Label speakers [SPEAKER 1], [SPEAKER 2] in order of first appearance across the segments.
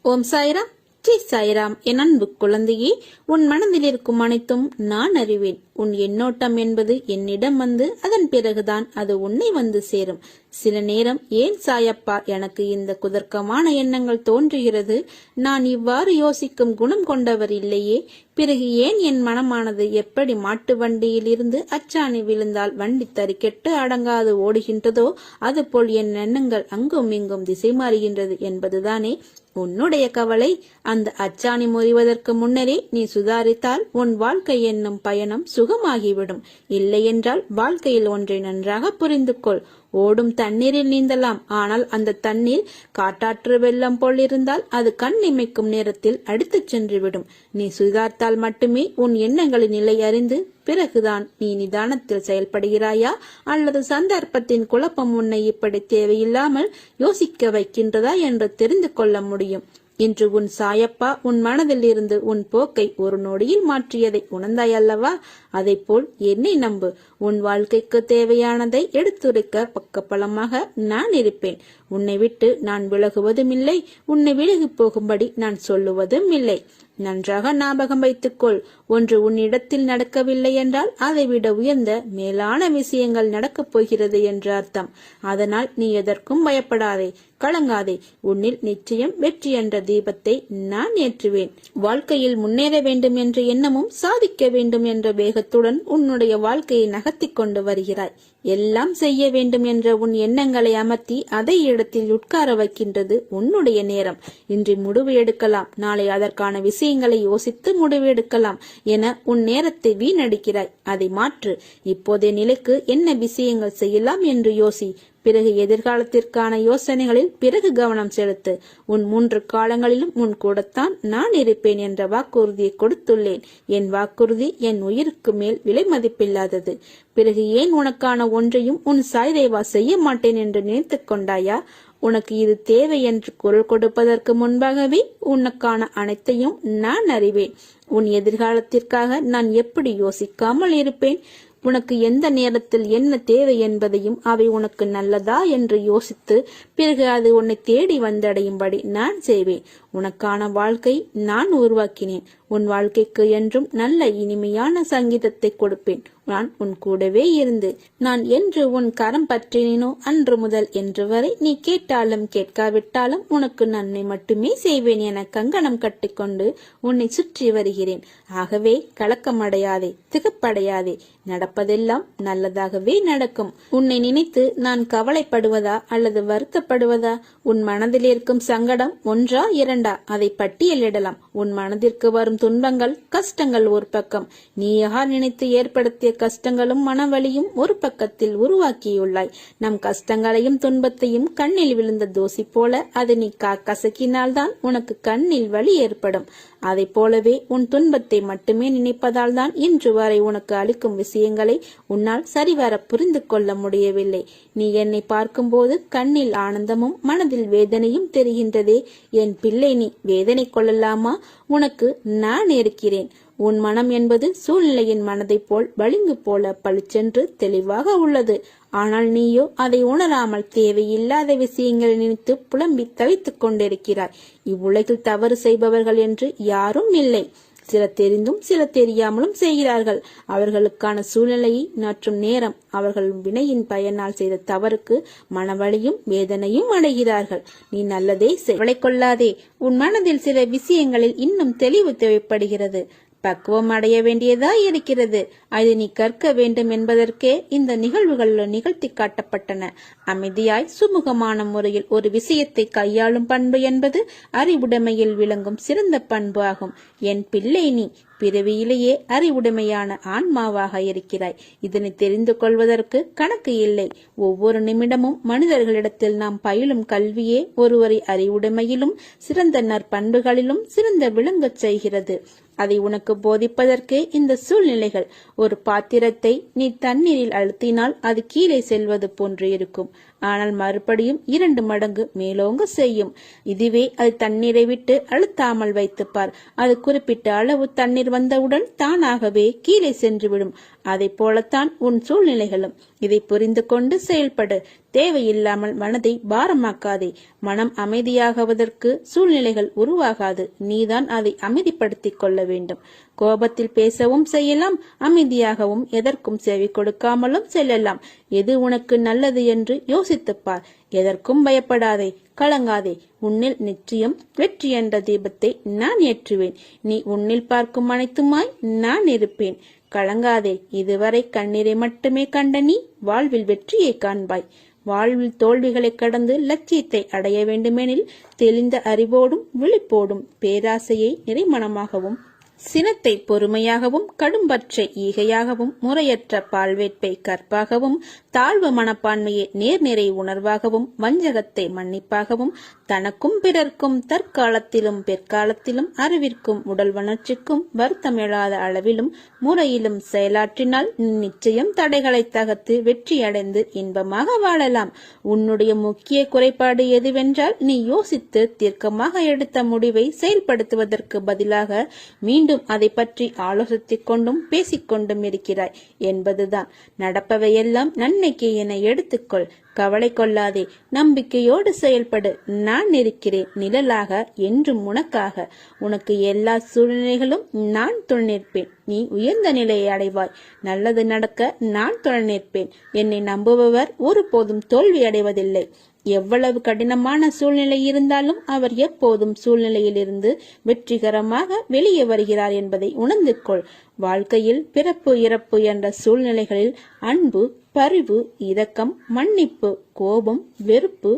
[SPEAKER 1] ஓம் சாய்ராம், ஜெய் சாய்ராம். என் அன்பு குழந்தையே, உன் மனதில் இருக்கும் அனைத்தும் நான் அறிவேன். உன் எண்ணோட்டம் என்பது என்னிடம் வந்து அதன் பிறகுதான் அது உன்னை வந்து சேரும். சில நேரம் ஏன் சாயப்பா எனக்கு இந்த குதர்க்கமான எண்ணங்கள் தோன்றுகிறது? நான் இவ்வாறு யோசிக்கும் குணம் கொண்டவர் இல்லையே. பிறகு ஏன் என் மனமானது எப்படி மாட்டு வண்டியில் இருந்து அச்சாணி விழுந்தால் வண்டி தறிக்கெட்டு அடங்காது ஓடுகின்றதோ அதுபோல் என் எண்ணங்கள் அங்கும் இங்கும் திசை மாறுகின்றது என்பதுதானே உன்னுடைய கவலை. அந்த அச்சாணி முறிவதற்கு முன்னரே நீ சுதாரித்தால் உன் வாழ்க்கை என்னும் பயணம் சுகமாகிவிடும். இல்லையென்றால் வாழ்க்கையில் ஒன்றை நன்றாக புரிந்து கொள். ஓடும் தண்ணீரில் நீந்தலாம், ஆனால் அந்த தண்ணீர் காட்டாற்று வெள்ளம் போல் இருந்தால் அது கண் இமைக்கும் நேரத்தில் அடித்துச் சென்றுவிடும். நீ சுதாரித்தால் மட்டுமே உன் எண்ணங்களின் நிலை அறிந்து பிறகுதான் நீ நிதானத்தில் செயல்படுகிறாயா, அல்லது சந்தர்ப்பத்தின் குழப்பம் உன்னை இப்படி தேவையில்லாமல் யோசிக்க வைக்கின்றதா என்று தெரிந்து கொள்ள முடியும். இன்று உன் சாயப்பா உன் மனதில் இருந்து உன் போக்கை ஒரு நொடியில் மாற்றியதை உணர்ந்தாய் அல்லவா? அதை போல் என்னை நம்பு. உன் வாழ்க்கைக்கு தேவையானதை எடுத்துரைக்க பக்கபலமாக நான் இருப்பேன். உன்னை விட்டு நான் விலகுவதும் இல்லை, உன்னை விலகி போகும்படி நான் சொல்லுவதும் இல்லை. நன்றாக ஞாபகம் வைத்துக்கொள். ஒன்று உன்னிடத்தில் நடக்கவில்லை என்றால் அதை விட உயர்ந்த மேலான விஷயங்கள் நடக்கப் போகிறது என்று அர்த்தம். அதனால் நீ எதற்கும் பயப்படாதே, கலங்காதே. உன்னில் நிச்சயம் வெற்றி என்ற தீபத்தை நான் ஏற்றுவேன். வாழ்க்கையில் முன்னேற வேண்டும் என்ற எண்ணமும் சாதிக்க வேண்டும் என்ற வேகத்துடன் உன்னுடைய வாழ்க்கையை நகர்த்தி கொண்டு வருகிறாய். எல்லாம் செய்ய வேண்டும் என்ற உன் எண்ணங்களை அமர்த்தி அதை இடத்தில் உட்கார வைக்கின்றது உன்னுடைய நேரம். இன்று முடிவு எடுக்கலாம், நாளை அதற்கான விஷயங்களை யோசித்து முடிவு எடுக்கலாம் என உன் நேரத்தை வீணடிக்கிறாய். அதை மாற்று. இப்போதைய நிலைக்கு என்ன விஷயங்கள் செய்யலாம் என்று யோசி. பிறகு எதிர்காலத்திற்கான யோசனைகளில் பிறகு கவனம் செலுத்து. உன் 3 காலங்களிலும் உன் கூடத்தான் நான் இருப்பேன் என்ற வாக்குறுதியை கொடுத்துள்ளேன். என் வாக்குறுதி என் உயிருக்கு மேல் விலை மதிப்பில்லாதது. பிறகு ஏன் உனக்கான ஒன்றையும் உன் சாய்தேவா செய்ய மாட்டேன் என்று நினைத்து கொண்டாயா? உனக்கு இது தேவை என்று குரல் கொடுப்பதற்கு முன்பாகவே உனக்கான அனைத்தையும் நான் அறிவேன். உன் எதிர்காலத்திற்காக நான் எப்படி யோசிக்காமல் இருப்பேன்? உனக்கு எந்த நேரத்தில் என்ன தேவை என்பதையும் அவை உனக்கு நல்லதா என்று யோசித்து பிறகு அது உன்னை தேடி வந்தடையும்படி நான் செய்வேன். உனக்கான வாழ்க்கை நான் உருவாக்கினேன். உன் வாழ்க்கைக்கு என்றும் நல்ல இனிமையான சங்கீதத்தை கொடுப்பேன். நான் உன் கூடவே இருந்து நான் என்று உன் கரம் பற்றினோ அன்று முதல் என்று வரை நீ கேட்டாலும் கேட்காவிட்டாலும் உனக்கு நன்மை மட்டுமே செய்வேன் என கங்கணம் கட்டிக்கொண்டு உன்னை சுற்றி வருகிறேன். ஆகவே கலக்கமடையாதே, திகப்படையாதே. நடப்பதெல்லாம் நல்லதாகவே நடக்கும். உன்னை நினைத்து நான் கவலைப்படுவதா அல்லது வருத்தப்படுவதா? உன் மனதில் இருக்கும் சங்கடம் ஒன்றா இரண்டா? அதை பட்டியலிடலாம். உன் மனதிற்கு வரும் துன்பங்கள் கஷ்டங்கள் ஒரு பக்கம், நீயாக நினைத்து ஏற்படுத்திய கஷ்டங்களும் மனவலியும் ஒரு பக்கத்தில் உருவாக்கியுள்ளாய். நம் கஷ்டங்களையும் துன்பத்தையும் கண்ணில் விழுந்த தோசி போல அது நீ கசக்கினால்தான் உனக்கு கண்ணில் வலி ஏற்படும். அதை போலவே உன் துன்பத்தை மட்டுமே நினைப்பதால் தான் இன்று வரை உனக்கு அளிக்கும் விஷயங்களை உன்னால் சரிவர புரிந்து கொள்ள முடியவில்லை. நீ என்னை பார்க்கும்போது கண்ணில் ஆனந்தமும் மனதில் வேதனையும் தெரிகின்றதே. என் பிள்ளை, நீ வேதனை கொள்ளலாமா? உனக்கு நான் இருக்கிறேன். உன் மனம் என்பது சூழ்நிலையின் மனதை போல் பளிங்கு போல பளிச்சென்று தெளிவாக உள்ளது. ஆனால் நீயோ அதை உணராமல் தேவையில்லாத விஷயங்களை நினைத்து புலம்பி தவித்துக் கொண்டிருக்கிறாய். இவ்வுலகில் தவறு செய்பவர்கள் என்று யாரும் இல்லை. சில தெரிந்தும் சில தெரியாமலும் செய்கிறார்கள். அவர்களுக்கான சூழ்நிலையை மாற்றும் நேரம் அவர்கள் வினையின் பயனால் செய்த தவறுக்கு மனவலியும் வேதனையும் அடைகிறார்கள். நீ நல்லதே செய், கொள்ளாதே. உன் மனதில் சில விஷயங்களில் இன்னும் தெளிவு தேவைப்படுகிறது. பக்குவம் அடைய வேண்டியதா இருக்கிறது. அது நீ கற்க வேண்டும் என்பதற்கே இந்த நிகழ்வுகள் நிகழ்த்தி காட்டப்பட்டன. அமைதியாய் சுமூகமான முறையில் ஒரு விஷயத்தை கையாளும் பண்பு என்பது அறிவுடைமையில் விளங்கும் சிறந்த பண்பு ஆகும். என் பிள்ளை, நீ பிறவியிலேயே அறிவுடைமையான ஆன்மாவாக இருக்கிறாய். இதனை தெரிந்து கொள்வதற்கு கணக்கு இல்லை. ஒவ்வொரு நிமிடமும் மனிதர்களிடத்தில் நாம் பயிலும் கல்வியே ஒருவரை அறிவுடைமையிலும் சிறந்த நற்பண்புகளிலும் சிறந்த விளங்கச் செய்கிறது. அதை உனக்கு போதிப்பதற்கு இந்த சூழ்நிலைகள். ஒரு பாத்திரத்தை நீ தண்ணீரில் அழுத்தினால் அது கீழே செல்வது போன்று இருக்கும். ஆனால் மறுபடியும் 2 மடங்கு மேலோங்க செய்யும். இதுவே அது தண்ணீரை விட்டு அழுத்தாமல் வைத்துப்பார். அது குறிப்பிட்ட அளவு தண்ணீர் வந்தவுடன் தானாகவே கீழே சென்றுவிடும். அதை போலத்தான் உன் சூழ்நிலைகளும். இதை புரிந்து கொண்டு செயல்படு. தேவையில்லாமல் மனதை பாரமாக்காதே. மனம் அமைதியாகுவதற்கு சூழ்நிலைகள் உருவாகாது, நீதான் அதை அமைதிப்படுத்திக் கொள்ள வேண்டும். கோபத்தில் பேசவும் செய்யலாம், அமைதியாகவும் எதற்கும் செவி கொடுக்காமலும் செல்லலாம். எது உனக்கு நல்லது என்று யோசித்துப்பார். எதற்கும் பயப்படாதே, கலங்காதே. உன்னில் நிச்சயம் வெற்றி என்ற தீபத்தை நான் ஏற்றுவேன். நீ உன்னில் பார்க்கும் அனைத்துமாய் நான் இருப்பேன். கலங்காதே. இதுவரை கண்ணீரை மட்டுமே கண்ட நீ வாழ்வில் வெற்றியை காண்பாய். வாழ்வில் தோல்விகளை கடந்து லட்சியத்தை அடைய வேண்டுமெனில் தெளிந்த அறிவோடும் விழிப்போடும் பேராசையை நிறைமனமாகவும் சினத்தை பொறுமையாகவும் கடும்பற்றை ஈகையாகவும் முறையற்ற பால்வேட்பை கற்பாகவும் தாழ்வு மனப்பான்மையை நேர்நிறை உணர்வாகவும் வஞ்சகத்தை மன்னிப்பாகவும் தனக்கும் பிறர்க்கும் தற்காலத்திலும் பிற்காலத்திலும் அறிவிற்கும் உடல் வளர்ச்சிக்கும் வருத்தமிழாத அளவிலும் முறையிலும் செயலாற்றினால் நிச்சயம் தடைகளை தகர்த்து வெற்றியடைந்து இன்பமாக வாழலாம். உன்னுடைய முக்கிய குறைபாடு எதுவென்றால் நீ யோசித்து தீர்க்கமாக எடுத்த முடிவை செயல்படுத்துவதற்கு பதிலாக மீண்டும் அதை பற்றி ஆலோசித்துக் கொண்டும் பேசிக்கொண்டும் இருக்கிறாய் என்பதுதான். நடப்பவையெல்லாம் நன்மைக்கு என எடுத்துக்கொள். கவலை கொள்ளாதே. நம்பிக்கையோடு செயல்படு. நான் இருக்கிறேன் நிழலாக என்றும் உனக்காக. உனக்கு எல்லா சூழ்நிலைகளும் நான் துணை நிற்பேன். நீ உயர்ந்த நிலையை அடைவாய். நல்லது நடக்க நான் துணை நிற்பேன். என்னை நம்புபவர் ஒருபோதும் தோல்வி அடைவதில்லை. எவ்வளவு கடினமான சூழ்நிலை இருந்தாலும் அவர் எப்போதும் சூழ்நிலையிலிருந்து வெற்றிகரமாக வெளியே வருகிறார் என்பதை உணர்ந்து கொள். வாழ்க்கையில் பிறப்பு இறப்பு என்ற சூழ்நிலைகளில் அன்பு, பரிவு, இரக்கம், மன்னிப்பு, கோபம், வெறுப்பு,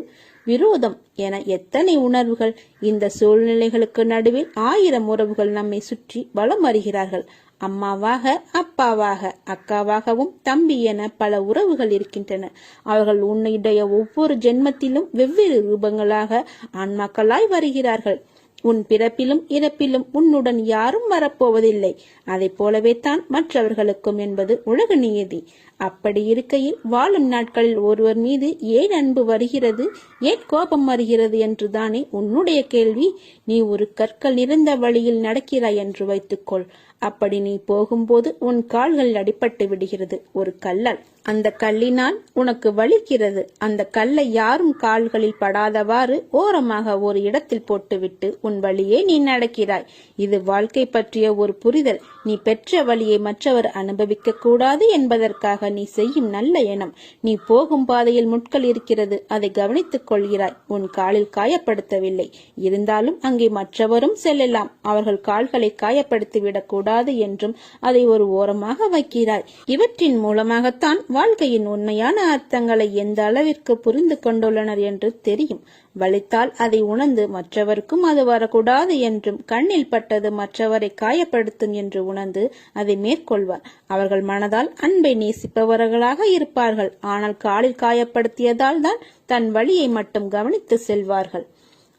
[SPEAKER 1] விரோதம் என எத்தனை உணர்வுகள்! இந்த சூழ்நிலைகளுக்கு நடுவில் 1000 உறவுகள் நம்மை சுற்றி வலம் வருகிறார்கள். அம்மாவாக, அப்பாவாக, அக்காவாகவும், தம்பி என பல உறவுகள் இருக்கின்றன. அவர்கள் உன்னுடைய ஒவ்வொரு ஜென்மத்திலும் வெவ்வேறு ரூபங்களாக ஆன்மாக்களாய் வருகிறார்கள். உன் பிறப்பிலும் இறப்பிலும் உன்னுடன் யாரும் வரப்போவதில்லை. அதை போலவே தான் மற்றவர்களுக்கும் என்பது உலக நியதி. அப்படி இருக்கையில் வாழும் நாட்களில் ஒருவர் மீது ஏன் அன்பு வருகிறது, ஏன் கோபம் வருகிறது என்று தானே உன்னுடைய கேள்வி. நீ ஒரு கற்கள் நிறைந்த வழியில் நடக்கிறாய் என்று வைத்துக்கொள். அப்படி நீ போகும்போது உன் கால்கள் அடிபட்டு விடுகிறது ஒரு கல்லால். அந்த கல்லினால் உனக்கு வலிக்கிறது. அந்த கல்லை யாரும் கால்களில் படாதவாறு ஓரமாக ஒரு இடத்தில் போட்டுவிட்டு உன் வழியே நீ நடக்கிறாய். இது வாழ்க்கை பற்றிய ஒரு புரிதல். நீ பெற்ற வழியை மற்றவர் அனுபவிக்க கூடாது என்பதற்காக நீ செய்யும் நல்ல எண்ணம். நீ போகும் பாதையில் முட்கள் இருக்கிறது, அதை கவனித்துக் கொள்கிறாய். உன் காலில் காயப்படுத்தவில்லை. இருந்தாலும் அங்கே மற்றவரும் செல்லலாம். அவர்கள் கால்களை காயப்படுத்திவிடக் கூடாது என்றும் அதை ஒரு ஓரமாக வைக்கிறாய். இவற்றின் மூலமாகத்தான் வாழ்க்கையின் உண்மையான அர்த்தங்களை எந்த அளவிற்கு புரிந்து கொண்டுள்ளனர் என்று தெரியும். வலித்தால் அதை உணர்ந்து மற்றவருக்கும் அது வரக்கூடாது என்றும், கண்ணில் பட்டது மற்றவரை காயப்படுத்தும் என்று உணர்ந்து அதை மேற்கொள்வார். அவர்கள் மனதால் அன்பை நேசிப்பவர்களாக இருப்பார்கள். ஆனால் காலில் காயப்படுத்தியதால் தான் தன் வழியை மட்டும் கவனித்து செல்வார்கள்.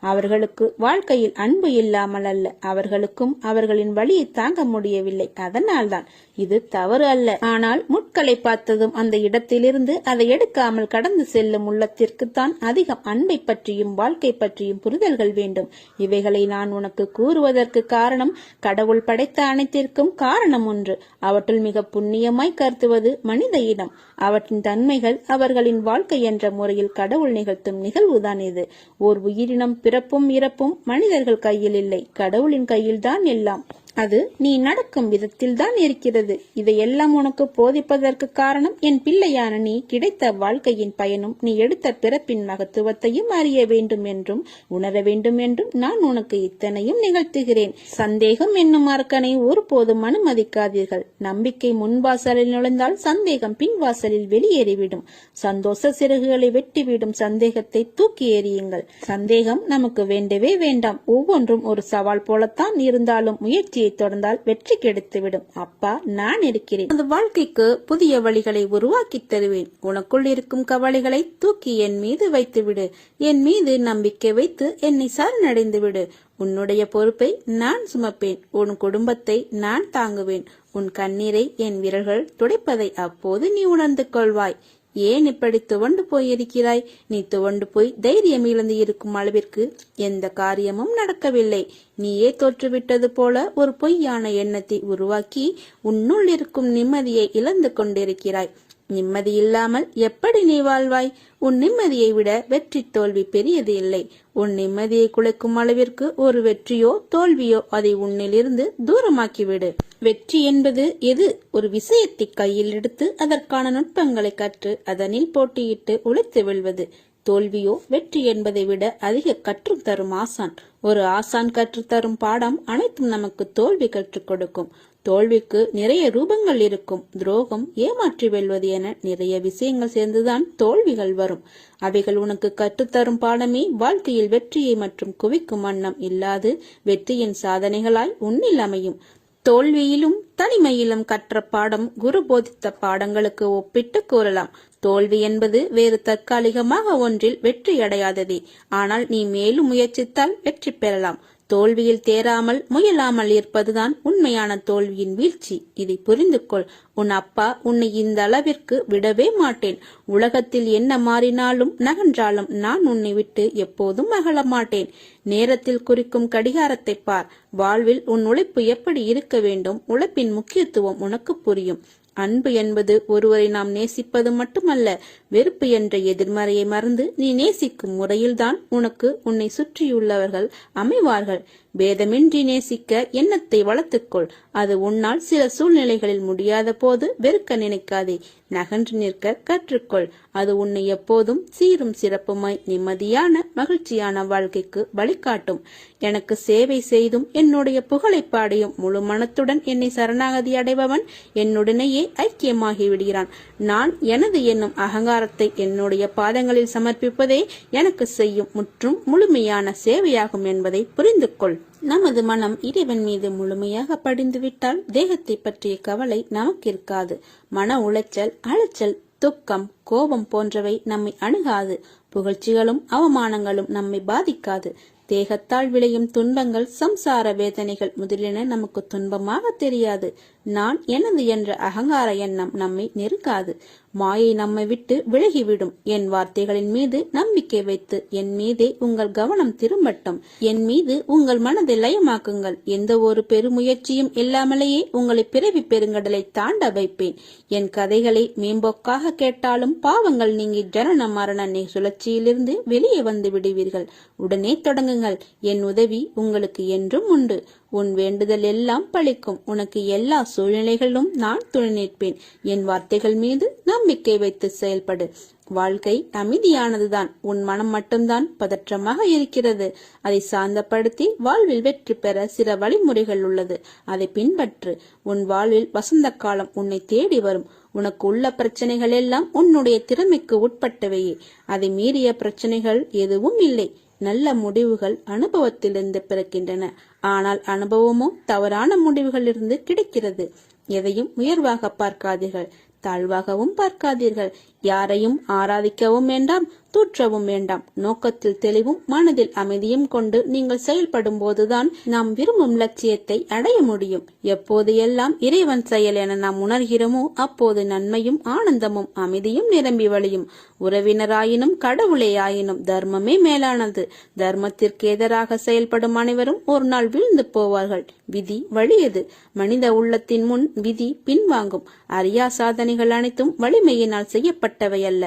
[SPEAKER 1] அவர்களுக்கு வாழ்க்கையில் அன்பு இல்லாமல் அல்ல, அவர்களுக்கும் அவர்களின் வழியை தாங்க முடியவில்லை. அதனால்தான். இது தவறு அல்ல. ஆனால் முட்களை பார்த்ததும் அந்த இடத்திலிருந்து அதை எடுக்காமல் கடந்து செல்லும் உள்ளத்திற்குத்தான் அதிகம் அன்பை பற்றியும் வாழ்க்கை பற்றியும் புரிதல்கள் வேண்டும். இவைகளை நான் உனக்கு கூறுவதற்கு காரணம், கடவுள் படைத்த அனைத்திற்கும் காரணம் ஒன்று. அவற்றுள் மிக புண்ணியமாய் கருத்துவது மனித இனம். அவற்றின் தன்மைகள் அவர்களின் வாழ்க்கை என்ற முறையில் கடவுள் நிகழ்த்தும் நிகழ்வுதான் இது. ஓர் உயிரினம் பிறப்பும் இறப்பும் மனிதர்கள் கையில் இல்லை, கடவுளின் கையில்தான் எல்லாம். அது நீ நடக்கும் விதத்தில் தான் இருக்கிறது. இதையெல்லாம் உனக்கு போதிப்பதற்கு காரணம், என் பிள்ளையான நீ கிடைத்த வாழ்க்கையின் பயனும் நீ எடுத்த பிறப்பின் மகத்துவத்தையும் அறிய வேண்டும் என்றும் உணர வேண்டும் என்றும் நான் உனக்கு இத்தனையும் நிகழ்த்துகிறேன். சந்தேகம் என்னும் அரக்கனை ஒருபோதும் அனுமதிக்காதீர்கள். நம்பிக்கை முன்வாசலில் நுழைந்தால் சந்தேகம் பின்வாசலில் வெளியேறிவிடும். சந்தோஷ சிறகுகளை வெட்டிவிடும் சந்தேகத்தை தூக்கி எறியுங்கள். சந்தேகம் நமக்கு வேண்டவே வேண்டாம். ஒவ்வொன்றும் ஒரு சவால் போலத்தான் இருந்தாலும் முயற்சி தொடர்ந்தால் வெற்றி கிடைத்துவிடும். அப்பா, நான் இருக்கிறேன். அந்த வாழ்க்கைக்கு புதிய வழிகளை உருவாக்கி தருவேன். உனக்குள் இருக்கும் கவலைகளை தூக்கி என் மீது வைத்துவிடு. என் மீது நம்பிக்கை வைத்து என்னை சரணடைந்து விடு. உன்னுடைய பொறுப்பை நான் சுமப்பேன். உன் குடும்பத்தை நான் தாங்குவேன். உன் கண்ணீரை என் விரல்கள் துடைப்பதை அப்போது நீ உணர்ந்து கொள்வாய். ஏன் இப்படி துவண்டு போயிருக்கிறாய்? நீ துவண்டு போய் தைரியம் இழந்து இருக்கும் அளவிற்கு எந்த காரியமும் நடக்கவில்லை. நீயே தோற்றுவிட்டது போல ஒரு பொய்யான எண்ணத்தை உருவாக்கி உன்னுள் இருக்கும் நிம்மதியை இழந்து கொண்டிருக்கிறாய். நிம்மதி இல்லாமல் எப்படி நீ வாழ்வாய்? உன் நிம்மதியை விட வெற்றி தோல்வி பெரியது இல்லை. உன் நிம்மதியை குலைக்கும் அளவிற்கு ஒரு வெற்றியோ தோல்வியோ அதை உன்னிலிருந்து தூரமாக்கிவிடு. வெற்றி என்பது எது? ஒரு விஷயத்தை கையில் எடுத்து அதற்கான நுட்பங்களை கற்று அதனில் போட்டியிட்டு உழைத்து வெல்வது. தோல்வியோ வெற்றி என்பதை விட அதிக கற்றுத் தரும் ஆசான். ஒரு ஆசான் கற்றுத்தரும் பாடம் அனைத்தும் நமக்கு தோல்வி கற்றுக் கொடுக்கும். தோல்விக்கு நிறைய ரூபங்கள் இருக்கும். துரோகம், ஏமாற்றி வெல்வது என நிறைய விஷயங்கள் சேர்ந்துதான் தோல்விகள் வரும். அவைகள் உனக்கு கற்றுத்தரும் பாடமே வாழ்க்கையில் வெற்றியை மற்றும் குவிக்கும் வண்ணம் இல்லாது வெற்றியின் சாதனைகளாய் உன்னில் அமையும். தோல்வியிலும் தனிமையிலும் கற்ற பாடம் குரு போதித்த பாடங்களுக்கு ஒப்பிட்டு கூறலாம். தோல்வி என்பது வேறு தற்காலிகமாக ஒன்றில் வெற்றியடையாததே. ஆனால் நீ மேலும் முயற்சித்தால் வெற்றி பெறலாம். தோல்வியில் தேராமல் முயலாமல் இருப்பதுதான் உண்மையான தோல்வியின் வீழ்ச்சி. இதை புரிந்து கொள். உன் அப்பா உன்னை இந்த அளவிற்கு விடவே மாட்டேன். உலகத்தில் என்ன மாறினாலும் நகன்றாலும் நான் உன்னை விட்டு எப்போதும் அகல மாட்டேன். நேரத்தில் குறிக்கும் கடிகாரத்தை பார். வாழ்வில் உன் உழைப்பு எப்படி இருக்க வேண்டும், உழைப்பின் முக்கியத்துவம் உனக்கு புரியும். அன்பு என்பது ஒருவரை நாம் நேசிப்பது மட்டுமல்ல, வெறுப்பு என்ற எதிர்மறையை மறந்து நீ நேசிக்கும் முறையில்தான் உனக்கு உன்னை சுற்றியுள்ளவர்கள் அமைவார்கள். பேதமின்றி நேசிக்க எண்ணத்தை வளர்த்துக்கொள். அது உன்னால் சில சூழ்நிலைகளில் முடியாத போது வெறுக்க நினைக்காதே. நகன்று நிற்க கற்றுக்கொள். அது உன்னை எப்போதும் சீரும் சிறப்புமாய் நிம்மதியான மகிழ்ச்சியான வாழ்க்கைக்கு வழிகாட்டும். எனக்கு சேவை செய்தும் என்னுடைய புகழை பாடியும் முழு மனத்துடன் என்னை சரணாகதி அடைபவன் என்னுடனேயே ஐக்கியமாகி விடுகிறான். நான் எனது என்னும் அகங்காரத்தை என்னுடைய பாதங்களில் சமர்ப்பிப்பதே எனக்கு செய்யும் முற்றும் முழுமையான சேவையாகும் என்பதை புரிந்து கொள். நமது மனம் இறைவன் மீது முழுமையாக படிந்துவிட்டால் தேகத்தை பற்றிய கவலை நமக்கு இருக்காது. மன உளைச்சல், அலைச்சல், துக்கம், கோபம் போன்றவை நம்மை அணுகாது. புகழ்ச்சிகளும் அவமானங்களும் நம்மை பாதிக்காது. தேகத்தால் விளையும் துன்பங்கள், சம்சார வேதனைகள் முதலியன நமக்கு துன்பமாக தெரியாது. நான் எனது என்ற அகங்கார எண்ணம் நம்மை நெருங்காது. மாயை நம்மை விட்டு விலகிவிடும். என் வார்த்தைகளின் மீது நம்பிக்கை வைத்து என் மீதே உங்கள் கவனம் திரும்பட்டும். என் மீது உங்கள் மனதை லயமாக்குங்கள். எந்த ஒரு பெருமுயற்சியும் இல்லாமலேயே உங்களை பிறவி பெருங்கடலை தாண்ட வைப்பேன். என் கதைகளை மேம்போக்காக கேட்டாலும் பாவங்கள் நீங்கி ஜனன மரண சுழற்சியிலிருந்து வெளியே வந்து விடுவீர்கள். உடனே தொடங்குங்கள். என் உதவி உங்களுக்கு என்றும் உண்டு. உன் வேண்டுதல் எல்லாம் பழிக்கும். உனக்கு எல்லா சூழ்நிலைகளிலும் நான் துணை நிற்பேன். என் வார்த்தைகள் மீது நம்பிக்கை வைத்து செயல்படு. வாழ்க்கை அமைதியானதுதான். உன் மனம் மட்டும்தான் பதற்றமாக இருக்கிறது. அதை சாந்தப்படுத்தி வாழ்வில் வெற்றி பெற சில வழிமுறைகள் உள்ளது. அதை பின்பற்று. உன் வாழ்வில் வசந்த காலம் உன்னை தேடி வரும். உனக்கு உள்ள பிரச்சனைகள் எல்லாம் உன்னுடைய திறமைக்கு உட்பட்டவையே. அதை மீறிய பிரச்சனைகள் எதுவும் இல்லை. நல்ல முடிவுகள் அனுபவத்திலிருந்து பிறக்கின்றன. ஆனால் அனுபவமோ தவறான முடிவுகளிலிருந்து கிடைக்கிறது. எதையும் உயர்வாக பார்க்காதீர்கள், தாழ்வாகவும் பார்க்காதீர்கள். யாரையும் ஆராதிக்கவும் வேண்டாம், தூற்றவும் வேண்டாம். நோக்கத்தில் தெளிவும் மனதில் அமைதியும் கொண்டு நீங்கள் செயல்படும் போதுதான் நாம் விரும்பும் லட்சியத்தை அடைய முடியும். எப்போது எல்லாம் இறைவன் செயல் என நாம் உணர்கிறோமோ அப்போது நன்மையும் ஆனந்தமும் அமைதியும் நிரம்பி வழியும். உறவினராயினும் கடவுளே ஆயினும் தர்மமே மேலானது. தர்மத்திற்கு எதிராக செயல்படும் அனைவரும் ஒரு நாள் வீழ்ந்து போவார்கள். விதி வலியது. மனித உள்ளத்தின் முன் விதி பின்வாங்கும். அறியா சாதனைகள் அனைத்தும் வலிமையினால் செய்யப்பட்டவை அல்ல,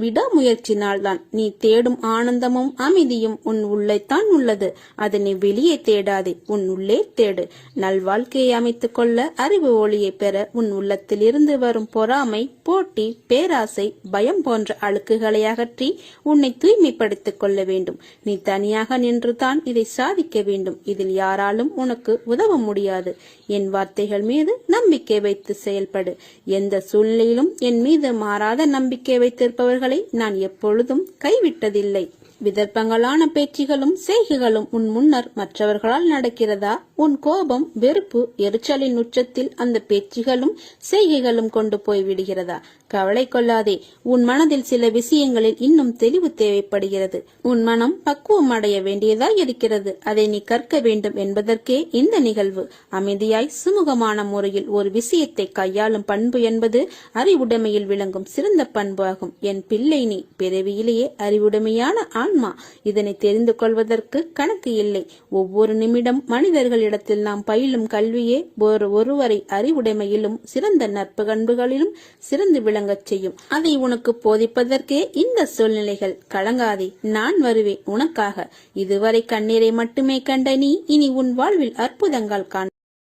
[SPEAKER 1] விடாமுயற்சினால்தான். நீ தேடும் ஆனந்தமும் அமைதியும் உன் உள்ளேத்தான் உள்ளது. அதனை வெளியே தேடாதே, உன் உள்ளே தேடு. நல்வாழ்க்கையை அமைத்துக் கொள்ள அறிவு ஒளியை பெற உன் உள்ளத்தில் இருந்து வரும் பொறாமை, போட்டி, பேராசை, பயம் போன்ற அழுக்குகளை அகற்றி உன்னை தூய்மைப்படுத்திக் கொள்ள வேண்டும். நீ தனியாக நின்றுதான் இதை சாதிக்க வேண்டும். இதில் யாராலும் உனக்கு உதவ முடியாது. என் வார்த்தைகள் மீது நம்பிக்கை வைத்து செயல்படு. எந்த சூழ்நிலையிலும் என் மீது மாறாத நம்பிக்கை வைத்திருப்பவர்கள் நான் எப்பொழுதும் கைவிட்டதில்லை. விதர்ப்பங்களான பேச்சுகளும் செய்கைகளும் உன் முன்னர் மற்றவர்களால் நடக்கிறதா? உன் கோபம், வெறுப்பு, எரிச்சலின் உச்சத்தில் அந்த பேச்சுகளும் செய்கைகளும் கொண்டு போய் விடுகிறதா? கவலை கொள்ளாதே. உன் மனதில் சில விஷயங்களில் இன்னும் தெளிவு தேவைப்படுகிறது. உன் மனம் பக்குவம் அடைய வேண்டியதாய் இருக்கிறது. அதை நீ கற்க வேண்டும் என்பதற்கே இந்த நிகழ்வு. அமைதியாய் சுமூகமான முறையில் ஒரு விஷயத்தை கையாளும் பண்பு என்பது அறிவுடைமையில் விளங்கும் சிறந்த பண்பு ஆகும். என் பிள்ளை, நீ பிறவியிலேயே அறிவுடைமையான ஆன்மா. இதனை தெரிந்து கொள்வதற்கு கணக்கு இல்லை. ஒவ்வொரு நிமிடம் மனிதர்களிடத்தில் நாம் பயிலும் கல்வியே ஒருவரை அறிவுடைமையிலும் சிறந்த நட்பு பண்புகளிலும் சிறந்து விளங்கச் செய்யும். அதை உனக்கு போதிப்பதற்கே இந்த சூழ்நிலைகள். கலங்காதே, நான் வருவேன் உனக்காக. இதுவரை கண்ணீரை மட்டுமே கண்ட நீ இனி உன் வாழ்வில் அற்புதங்கள் காண